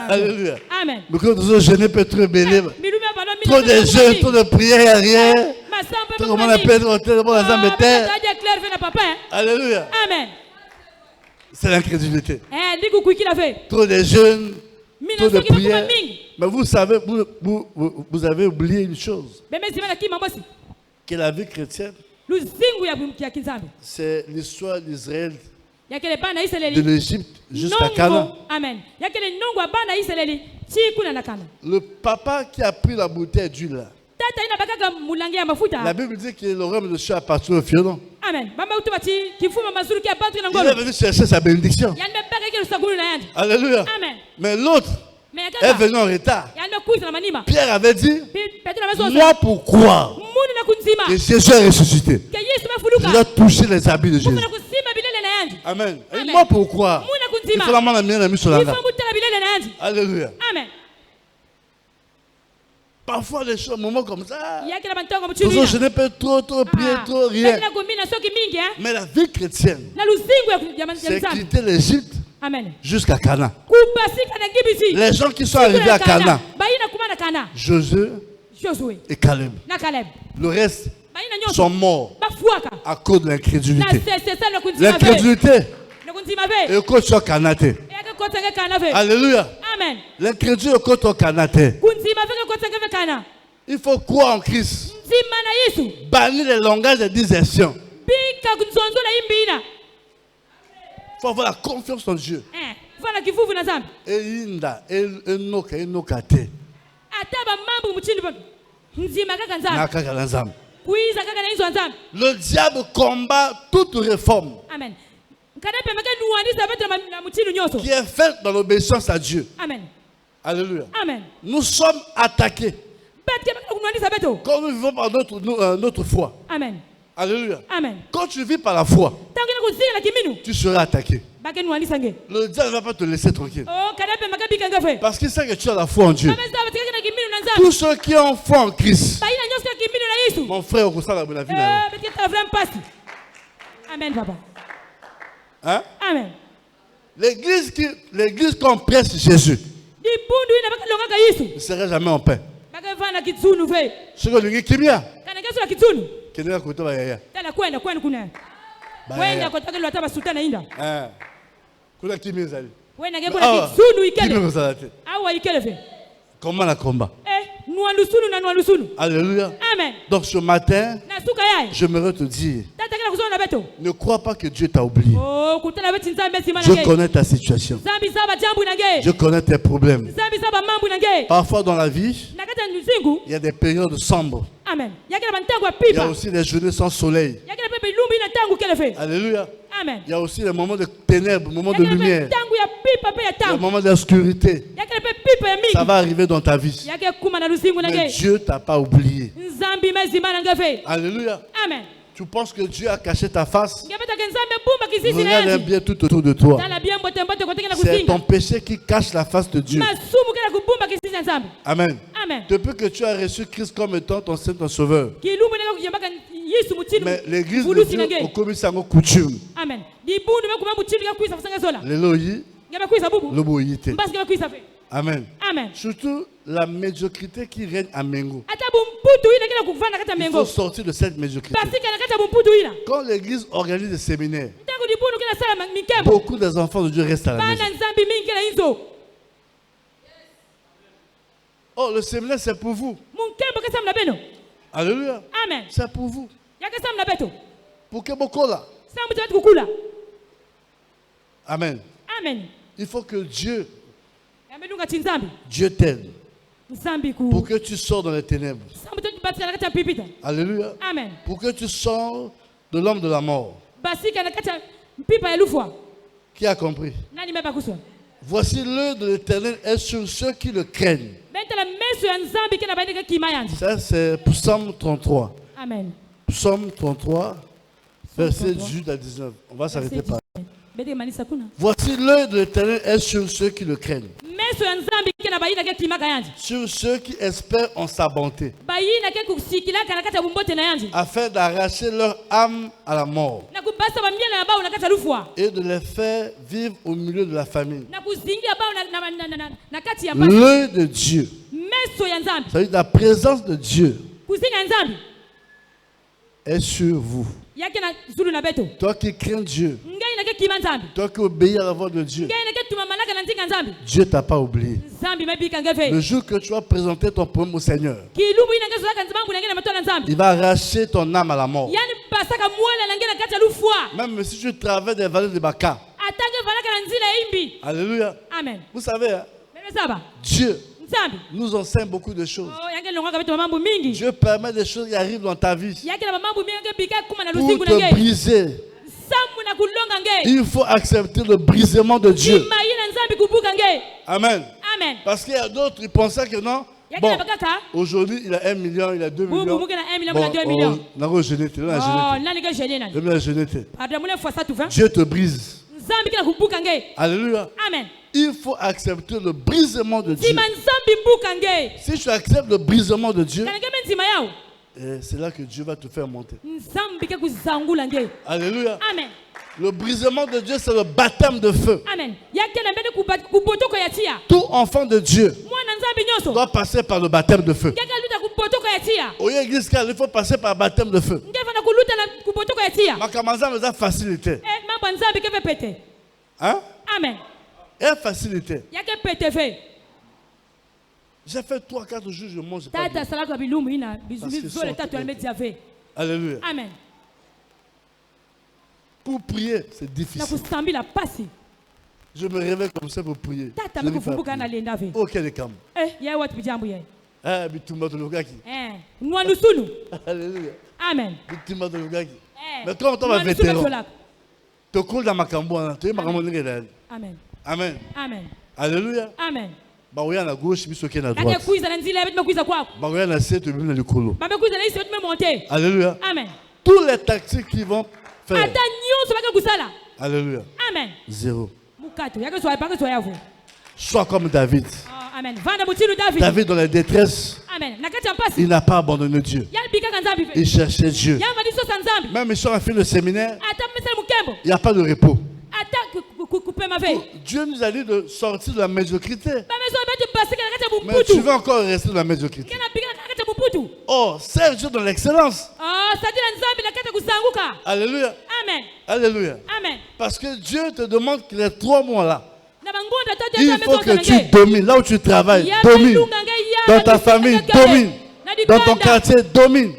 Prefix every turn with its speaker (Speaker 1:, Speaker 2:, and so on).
Speaker 1: Alléluia.
Speaker 2: Amen.
Speaker 1: Mais quand nous jeûner peut être rebellé. Trop de jeûnes, trop de prières, rien. Trop comment on appelle Alléluia.
Speaker 2: Amen.
Speaker 1: C'est l'incrédulité. Trop de jeûnes, trop de prières. Mais vous savez, vous avez oublié une chose. Que la vie chrétienne, c'est l'histoire d'Israël, de l'Égypte jusqu'à Canaan.
Speaker 2: Amen.
Speaker 1: Le papa qui a pris la bouteille d'huile là, la Bible dit que le royaume de Dieu appartient au fion.
Speaker 2: Amen.
Speaker 1: Il est venu chercher sa bénédiction. Alléluia.
Speaker 2: Amen.
Speaker 1: Mais l'autre est venu en retard. Pierre avait dit, moi pourquoi que Jésus est ressuscité, je dois toucher les habits de Jésus. Amen. Et moi pourquoi il faut la main la mise sur la main. Alléluia.
Speaker 2: Amen.
Speaker 1: Parfois, les choses, moments comme ça, je n'ai pas trop prié, trop rien. Mais la vie chrétienne, c'est quitter l'Égypte jusqu'à Canaan. Les gens qui sont arrivés à Canaan, Josué et Caleb, le reste sont morts à cause de l'incrédulité. L'incrédulité est contre Canaté. Alléluia. L'incrédulité est contre Canaté. Il faut croire en Christ. Bannir les langages de dissertion. Il faut avoir la confiance en Dieu. Le diable combat toute réforme qui est faite dans l'obéissance à Dieu.
Speaker 2: Amen.
Speaker 1: Alléluia.
Speaker 2: Amen.
Speaker 1: Nous sommes attaqués quand nous vivons par notre foi.
Speaker 2: Amen.
Speaker 1: Alléluia.
Speaker 2: Amen.
Speaker 1: Quand tu vis par la foi, tu seras attaqué. Le diable ne va pas te laisser tranquille. Parce qu'il sait que tu as la foi en Dieu. Tous ceux qui ont foi en Christ, mon frère, au constat de la vie.
Speaker 2: Amen, papa.
Speaker 1: Hein?
Speaker 2: Amen.
Speaker 1: L'église qu'on presse Jésus ne serait jamais en paix. Ce que nous kimia. Kenera kuto ba yaya. Kuna kimia zali. Comment la combat? Alléluia.
Speaker 2: Amen.
Speaker 1: Donc ce matin, j'aimerais te dire, ne crois pas que Dieu t'a oublié. Je connais ta situation. Je connais tes problèmes. Parfois dans la vie, il y a des périodes sombres.
Speaker 2: Amen.
Speaker 1: Il y a aussi des journées sans soleil. Alléluia.
Speaker 2: Amen.
Speaker 1: Il y a aussi des moments de ténèbres, des moments de lumière, des moments d'obscurité. Ça va arriver dans ta vie. Mais Dieu ne t'a pas oublié. Alléluia.
Speaker 2: Amen.
Speaker 1: Tu penses que Dieu a caché ta face? Regarde bien tout autour de toi. C'est ton péché qui cache la face de Dieu. Amen.
Speaker 2: Amen.
Speaker 1: Depuis que tu as reçu Christ comme étant ton Saint Sauveur, mais l'église de Dieu a commis ça en coutume.
Speaker 2: Amen.
Speaker 1: L'éloïe, l'oboïté. Amen.
Speaker 2: Amen.
Speaker 1: Surtout la médiocrité qui règne à Mengo. Il faut sortir de cette médiocrité. Quand l'église organise des séminaires, beaucoup des enfants de Dieu restent à la maison. Oh, le séminaire c'est pour vous. Alléluia.
Speaker 2: Amen.
Speaker 1: C'est pour vous. Pour que beaucoup là. Amen.
Speaker 2: Amen.
Speaker 1: Il faut que Dieu t'aide pour que tu sors dans les ténèbres. Alléluia.
Speaker 2: Amen.
Speaker 1: Pour que tu sors de l'homme de la mort. Qui a compris? Voici l'œil de l'Éternel est sur ceux qui le craignent. Ça c'est Psaume 33.
Speaker 2: Amen.
Speaker 1: Psaume 33, verset 18 à 19. On va s'arrêter par là. Voici l'œil de l'Éternel est sur ceux qui le craignent. sur ceux qui espèrent en sa bonté, afin d'arracher leur âme à la mort et de les faire vivre au milieu de la famine. L'œil de Dieu, c'est-à-dire la présence de Dieu, est sur vous. Toi qui crains Dieu, toi qui obéis à la voix de Dieu, Dieu ne t'a pas oublié. Le jour que tu vas présenter ton problème au Seigneur, il va arracher ton âme à la mort. Même si tu traverses des vallées de Baka. Alléluia.
Speaker 2: Amen.
Speaker 1: Vous savez, hein, Dieu nous enseigne beaucoup de choses. Dieu permet des choses qui arrivent dans ta vie pour te briser. Il faut accepter le brisement de Dieu. Amen. Parce qu'il y a d'autres qui pensaient que non. Bon, aujourd'hui il a 1 million, il a 2 millions. Dieu te brise. Alléluia.
Speaker 2: Amen.
Speaker 1: Il faut accepter le brisement de Dieu. Si tu acceptes le brisement de Dieu, c'est là que Dieu va te faire monter. Alléluia.
Speaker 2: Amen.
Speaker 1: Le brisement de Dieu, c'est le baptême de feu.
Speaker 2: Amen.
Speaker 1: Tout enfant de Dieu doit passer par le baptême de feu. Au Église, il faut passer par le baptême de feu. Ma camarade nous a facilité. Hein?
Speaker 2: Amen.
Speaker 1: Et facilité. J'ai fait 3-4 jours, je mange pas. Alléluia.
Speaker 2: Amen.
Speaker 1: Pour prier, c'est difficile. Je me réveille comme ça pour prier. Oh, quel est calme. Alléluia.
Speaker 2: Amen.
Speaker 1: Mais quand on va vétéran, tu coules dans ma cambo, tu es ma cambo.
Speaker 2: Amen.
Speaker 1: Amen.
Speaker 2: Amen.
Speaker 1: Alléluia.
Speaker 2: Amen.
Speaker 1: Baouya na gauche, biso qui na droite. Baouya na set, tu na likolo. Alléluia.
Speaker 2: Amen.
Speaker 1: Tous les tactiques qui vont faire. Alléluia.
Speaker 2: Amen.
Speaker 1: 0. Sois comme David.
Speaker 2: Amen.
Speaker 1: David dans la détresse.
Speaker 2: Amen.
Speaker 1: Il n'a pas abandonné Dieu. Il cherchait Dieu. Même si on a fait le séminaire, il n'y a pas de repos. Dieu nous a dit de sortir de la médiocrité. Mais tu veux encore rester dans la médiocrité. Oh, serve Dieu dans l'excellence. Alléluia.
Speaker 2: Amen.
Speaker 1: Alléluia.
Speaker 2: Amen.
Speaker 1: Parce que Dieu te demande que les 3 mois là, il faut que tu domines. Là où tu travailles, domine. Dans ta famille, domine. Dans ton quartier, domine.